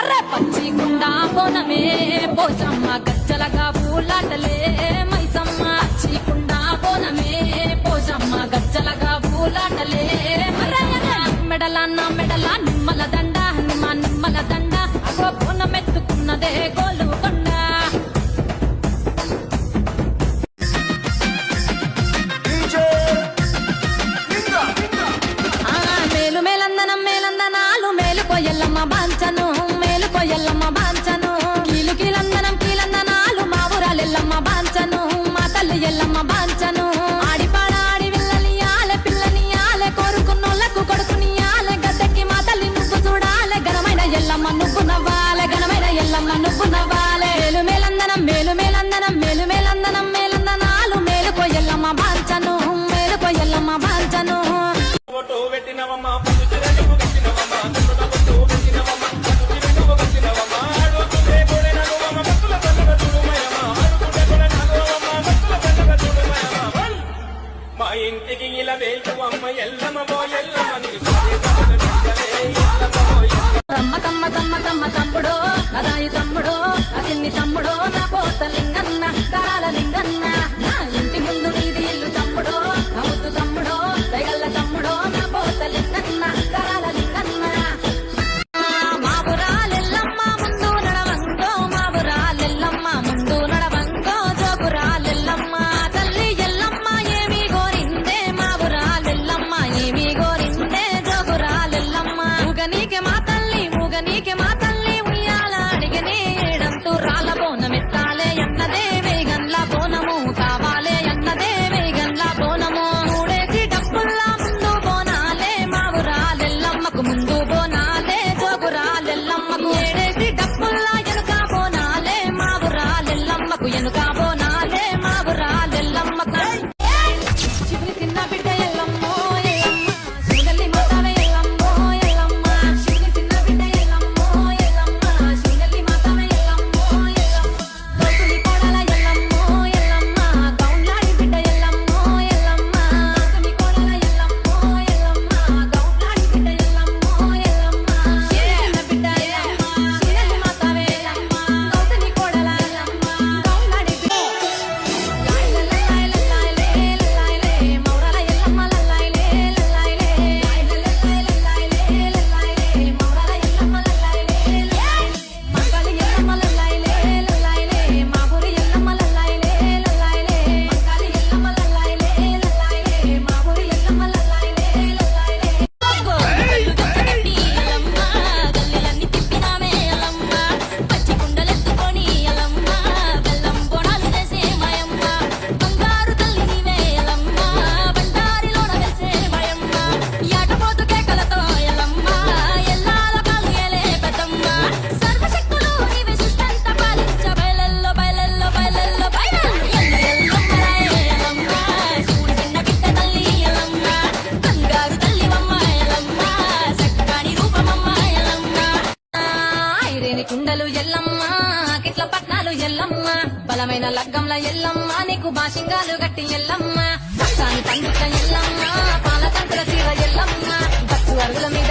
అరే పచ్చిగుండా బోనమే పోచమ్మ గజ్జలగా పూలాటలే మైసమ్మ పచ్చిగుండా బోనమే పోచమ్మ గజ్జలగా పూలాటలే మెడలన్న మెడల నిమ్మల దండ నిమ్మల దండ అగో బోనమెత్తుకున్నదే గోలుకొండ ఎల్లమ్మ బాంచను మేలుకో ఎల్లమ్మ బాంచను కీలు కీలందనం కీలందనాలు మా ఊరాలెల్లమ్మ బాంచను మా తల్లి ఎల్లమ్మ బాంచను ఆడిపాడ ఆడి విల్లనియాలే పిల్లనియాలే కోరుకున్నోళ్లకు కొడుకునియాలే గద్దెక్కి మా తల్లి నువ్వు చూడాలే ఘనమైన ఎల్లమ్మ నువ్వు నవ్వాలే ఘనమైన ఎల్లమ్మ నువ్వు నవ్వాలే మేలు మేలందనం మేలు మేలందనం మేలు మేలందనం మేలందనాలు మేలుకో ఎల్లమ్మ బాంచను మేలుకో ఎల్లమ్మ బాంచను ఇంటికి ఇలా వేయువమ్మ ఎల్లమ్మ తమ్మ తమ్మ తమ్మ తమ్మ తమ్ముడో అదాయి తమ్ముడో అదిన్ని తమ్ముడో నా పోత లింగన్న కరాల లింగన్న నా ఇంటి ముందు నీది ఇల్లు తమ్ముడో నవ్వుతు తమ్ముడో దయగల్ల తమ్ముడో నా పోత లింగన్న కరాల లింగన్న మా ఊరాలెల్లమ్మ ముందు నడవంగో మా ఊరాలెల్లమ్మ ముందు నడవంగో జోగురాలెల్లమ్మ తల్లి ఎల్లమ్మ ఏమి గోరిందే మా ఊరాలెల్లమ్మ ఏమి గోరిందే జోగురాలెల్లమ్మ ఊగనీకే మా తల్లి ఊగనీకే మా తల్లి ఉయ్యాల అడిగనే ఏడంతూ రాళ్ళ బోనమెత్తాలే అన్నదే వేగండ్ల బోనము కావాలే అన్నదే వేగండ్ల బోనము మూడేసి డబ్బుల్లా ముందు బోనాలే మా ఊరాలెల్లమ్మకు ముందు బోనాలే జోగురాలెల్లమ్మకు ఏడేసి డబ్బుల్లా ఎనుక బోనాలే మా ఊరాలెల్లమ్మకు ఎనుక బోనాలే మా ఊరాలెల్లమ్మకు శివుని చిన్న బిడ్డ ఎల్లమ్మో ఎల్లమ్మ శివునల్లి మాతావే ఎల్లమ్మో ఎల్లమ్మ శివుని చిన్న బిడ్డ ఎల్లమ్మో ఎల్లమ్మ శివునల్లి మాతావే ఎల్లమ్మో ఎల్లమ్మ గౌతుని కోడల ఎల్లమ్మో ఎల్లమ్మ గౌండ్లాడి బిడ్డ ఎల్లమ్మో ఎల్లమ్మ గౌతుని కోడల ఎల్లమ్మో ఎల్లమ్మ గౌండ్లాడి బిడ్డ ఎల్లమ్మో ఎల్లమ్మ చిన్న బిడ్డ ఎల్లమ్మ శివునల్లి మాతావే ఎల్లమ్మ గౌతుని కోడల ఎల్లమ్మ గౌండ్లాడి బిడ్డ కుండలు ఎల్లమ్మ కిట్ల పట్నాలు ఎల్లమ్మ బలమైన లగ్గంల ఎల్లమ్మ నీకు బాషింగాలు గట్టి ఎల్లమ్మ పచ్చాని పండుగ ఎల్లమ్మ పాల తంత్ర తీర ఎల్లమ్మ బస్సు అరుగుల మీద